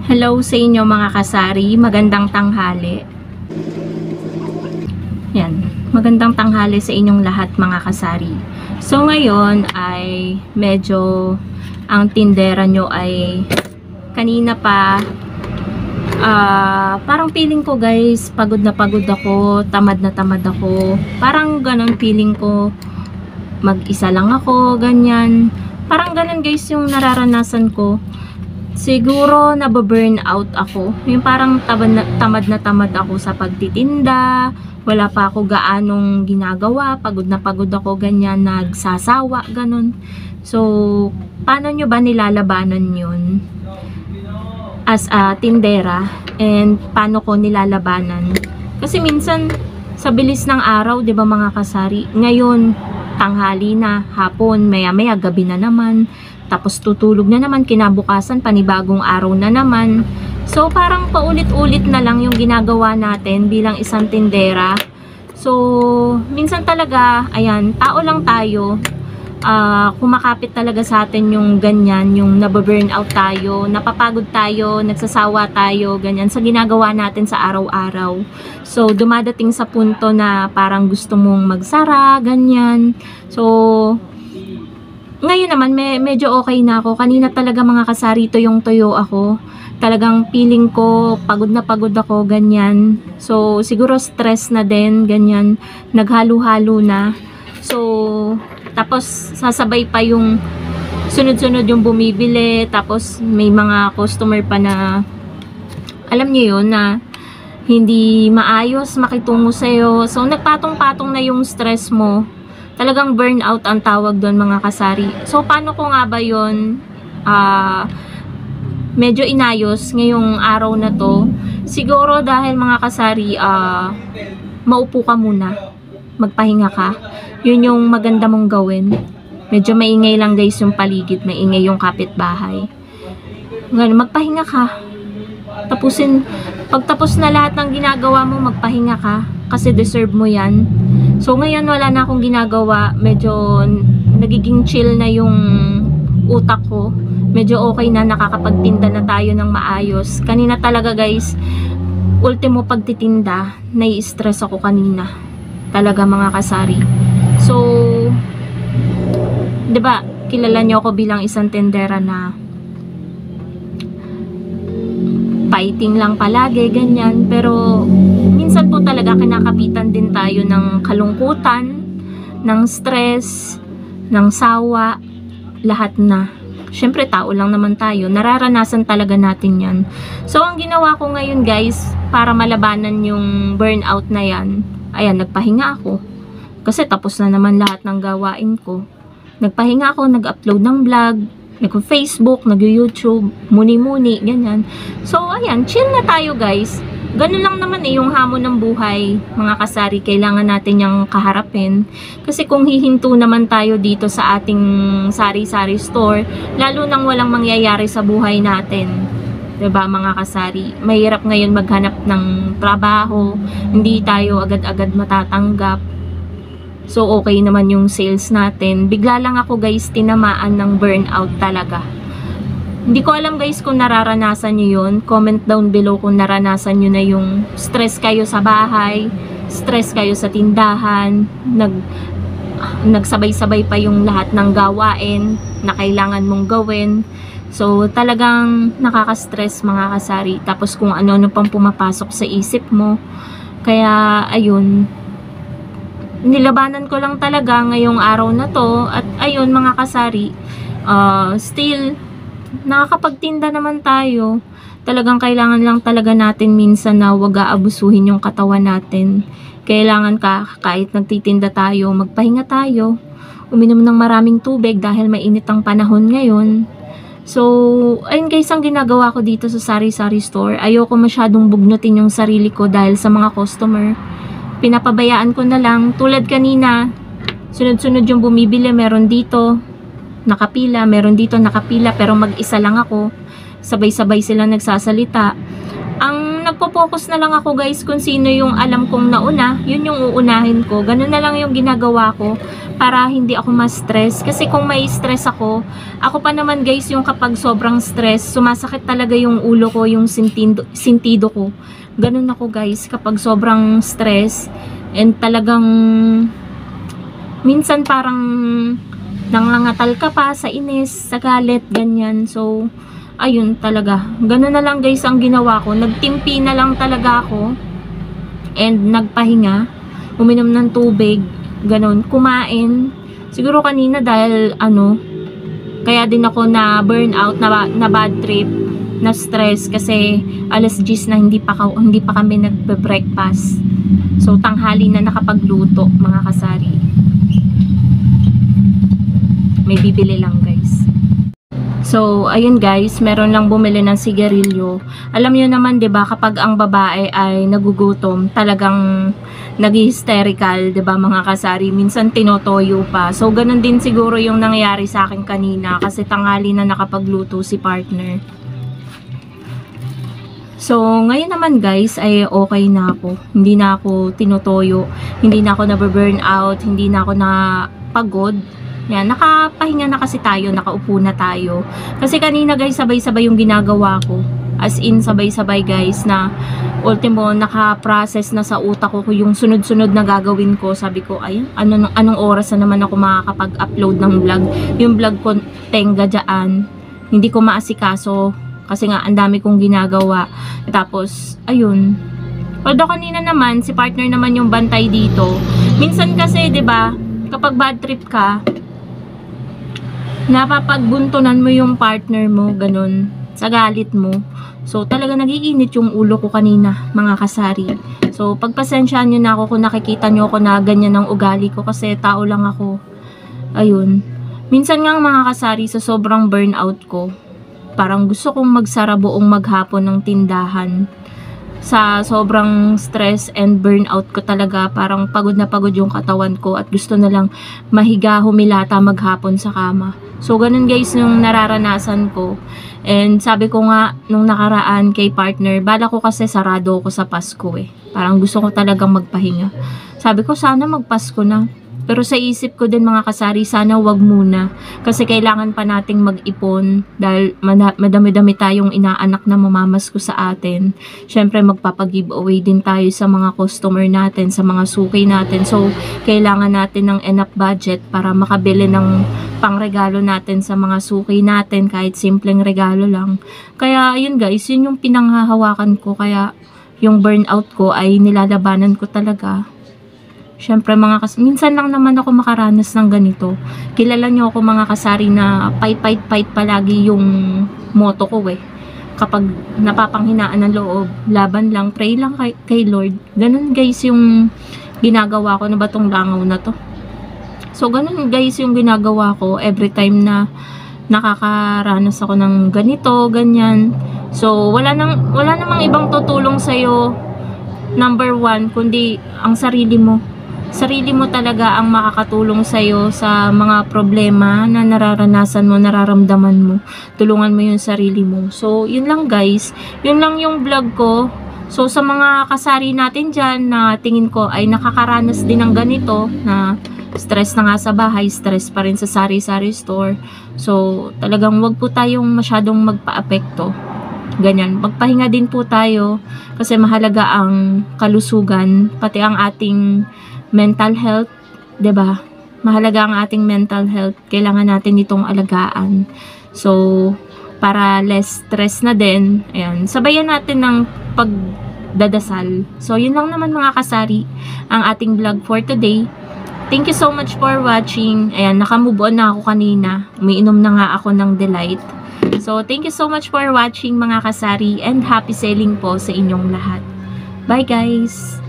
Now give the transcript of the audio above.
Hello sa inyo mga kasari, magandang tanghali. Yan, magandang tanghali sa inyong lahat mga kasari. So ngayon ay medyo ang tindera nyo ay kanina pa parang feeling ko guys, pagod na pagod ako, tamad na tamad ako. Parang ganon feeling ko, mag-isa lang ako, ganyan. Parang ganon guys yung nararanasan ko. Siguro nababurn out ako. Yung parang tamad na tamad ako sa pagtitinda. Wala pa ako gaanong ginagawa. Pagod na pagod ako, ganyan. Nagsasawa, ganun. So, paano nyo ba nilalabanan yun? As a tindera. And paano ko nilalabanan? Kasi minsan, sa bilis ng araw, di ba mga kasari? Ngayon, tanghali na, hapon, maya-maya, gabi na naman. Tapos tutulog na naman, kinabukasan, panibagong araw na naman. So, parang paulit-ulit na lang yung ginagawa natin bilang isang tindera. So, minsan talaga, ayan, tao lang tayo. Kumakapit talaga sa atin yung ganyan, yung nababurn out tayo, napapagod tayo, nagsasawa tayo, ganyan, sa ginagawa natin sa araw-araw. So, dumadating sa punto na parang gusto mong magsara, ganyan. So, ngayon naman, medyo okay na ako. Kanina talaga mga kasari, tuyong-tuyo ako. Talagang feeling ko, pagod na pagod ako, ganyan. So, siguro stress na din, ganyan. Naghalo-halo na. So, tapos sasabay pa yung sunod-sunod yung bumibili. Tapos may mga customer pa na, alam niyo yun, na hindi maayos makitungo sa'yo. So, nagpatong-patong na yung stress mo. Talagang burnout ang tawag doon mga kasari. So, paano ko nga ba yun medyo inayos ngayong araw na to? Siguro dahil mga kasari, maupo ka muna. Magpahinga ka. Yun yung maganda mong gawin. Medyo maingay lang guys yung paligid. Maingay yung kapitbahay. Ganun, magpahinga ka. Pagtapos na lahat ng ginagawa mo, magpahinga ka. Kasi deserve mo yan. So, ngayon wala na akong ginagawa. Medyo nagiging chill na yung utak ko. Medyo okay na, nakakapagtinda na tayo ng maayos. Kanina talaga guys, ultimo pagtitinda, nai-stress ako kanina. Talaga mga kasari. So, 'di ba, kilala niyo ako bilang isang tindera na fighting lang palagi, ganyan. Pero minsan po talaga kinakapitan din tayo ng kalungkutan, ng stress, ng sawa, lahat na. Syempre tao lang naman tayo, nararanasan talaga natin yan. So ang ginawa ko ngayon guys, para malabanan yung burnout na yan, ayan, nagpahinga ako. Kasi tapos na naman lahat ng gawain ko. Nagpahinga ako, nag-upload ng vlog, nag-Facebook, nag-YouTube, muni-muni, ganyan. So, ayan, chill na tayo guys. Ganun lang naman yung hamon ng buhay, mga kasari. Kailangan natin yung kaharapin. Kasi kung hihinto naman tayo dito sa ating sari-sari store, lalo nang walang mangyayari sa buhay natin. 'Di ba mga kasari? Mahirap ngayon maghanap ng trabaho. Hindi tayo agad-agad matatanggap. So, okay naman yung sales natin. Bigla lang ako guys, tinamaan ng burnout talaga. Hindi ko alam guys kung nararanasan nyo yun. Comment down below kung naranasan nyo na yung stress kayo sa bahay, stress kayo sa tindahan, nagsabay-sabay pa yung lahat ng gawain na kailangan mong gawin. So, talagang nakaka-stress mga kasari. Tapos kung ano-ano pang pumapasok sa isip mo. Kaya, ayun, nilabanan ko lang talaga ngayong araw na to. At ayun mga kasari, still nakakapagtinda naman tayo. Talagang kailangan lang talaga natin minsan na wag aabusuhin yung katawan natin. Kailangan kahit nagtitinda tayo, magpahinga tayo, uminom ng maraming tubig dahil mainit ang panahon ngayon. So, ayun guys, ang ginagawa ko dito sa sari-sari store, ayoko masyadong bugnutin yung sarili ko dahil sa mga customer. Pinapabayaan ko na lang. Tulad kanina, sunod-sunod yung bumibili. Meron dito nakapila, meron dito nakapila, pero mag-isa lang ako. Sabay-sabay sila nagsasalita. Ang Parang nagpo-focus na lang ako guys kung sino yung alam kong nauna, yun yung uunahin ko. Ganun na lang yung ginagawa ko para hindi ako ma-stress. Kasi kung may stress ako pa naman guys yung kapag sobrang stress, sumasakit talaga yung ulo ko, yung sintido ko. Ganun ako guys kapag sobrang stress and talagang minsan parang nangangatal ka pa sa inis, sa galit, ganyan. So, ayun talaga. Ganun na lang guys ang ginawa ko. Nagtimpi na lang talaga ako. And nagpahinga. Uminom ng tubig. Ganun. Kumain. Siguro kanina dahil kaya din ako na burnout, na bad trip, na stress kasi alas 10 na hindi pa kami nagbe-breakfast. So, tanghali na nakapagluto mga kasari. May bibili lang guys. So, ayun guys, meron lang bumili ng sigarilyo. Alam niyo naman 'di ba kapag ang babae ay nagugutom, talagang nag-hysterical, 'di ba mga kasari? Minsan tinotoyo pa. So, ganun din siguro yung nangyari sa akin kanina kasi tanghali na nakapagluto si partner. So, ngayon naman guys ay okay na ako. Hindi na ako tinotoyo, hindi na ako na-burn out, hindi na ako napagod. Yan, nakapahinga na kasi tayo, nakaupo na tayo. Kasi kanina guys, sabay-sabay yung ginagawa ko. As in, sabay-sabay guys na ultimo, naka-process na sa utak ko yung sunod-sunod na gagawin ko. Sabi ko, ay, anong oras na naman ako makakapag-upload ng vlog. Yung vlog ko, tenga dyan. Hindi ko maasikaso kasi nga, ang dami kong ginagawa. Tapos, ayun. Although kanina naman, si partner naman yung bantay dito. Minsan kasi, 'di ba, kapag bad trip ka, napapagbuntunan mo yung partner mo, ganun, sa galit mo. So, talaga nagiinit yung ulo ko kanina, mga kasari. So, pagpasensyahan nyo na ako kung nakikita nyo ako na ganyan ang ugali ko kasi tao lang ako. Ayun. Minsan nga mga kasari, sa sobrang burnout ko, parang gusto kong magsara buong maghapon ng tindahan. Sa sobrang stress and burnout ko talaga, parang pagod na pagod yung katawan ko at gusto na lang mahiga, humilata maghapon sa kama. So, ganun guys yung nararanasan ko. And sabi ko nga, nung nakaraan kay partner, bala ko kasi sarado ako sa Pasko eh. Parang gusto ko talagang magpahinga. Sabi ko, sana magpasko na. Pero sa isip ko din mga kasari, sana wag muna. Kasi kailangan pa nating mag-ipon dahil madami-dami tayong inaanak na mamamasko sa atin. Syempre magpapag-giveaway din tayo sa mga customer natin, sa mga suki natin. So, kailangan natin ng enough budget para makabili ng pangregalo natin sa mga suki natin, kahit simpleng regalo lang. Kaya, yun guys, yun yung pinanghahawakan ko. Kaya, yung burnout ko ay nilalabanan ko talaga. Syempre minsan lang naman ako makaranas ng ganito. Kilala nyo ako mga kasari na fight palagi yung motto ko eh. Kapag napapanghinaan ng loob, laban lang, pray lang kay Lord. Ganun guys yung ginagawa ko. Na ba tong langaw na to? So ganun guys yung ginagawa ko every time na nakakaranas ako ng ganito, ganyan. So wala namang ibang tutulong sa'yo, number one, kundi ang sarili mo. Sarili mo talaga ang makakatulong sa'yo sa mga problema na nararanasan mo, nararamdaman mo. Tulungan mo yung sarili mo. So, yun lang guys. Yun lang yung vlog ko. So, sa mga kasari natin dyan na tingin ko ay nakakaranas din ng ganito, na stress na nga sa bahay, stress pa rin sa sari-sari store. So, talagang wag po tayong masyadong magpa-apekto. Ganyan. Magpahinga din po tayo kasi mahalaga ang kalusugan, pati ang ating mental health, 'di ba? Mahalaga ang ating mental health. Kailangan natin itong alagaan. So, para less stress na din, ayan, sabayan natin ng pagdadasal. So, yun lang naman mga kasari ang ating vlog for today. Thank you so much for watching. Ayan, nakamove on na ako kanina. Umiinom na nga ako ng Delight. So, thank you so much for watching mga kasari and happy selling po sa inyong lahat. Bye guys!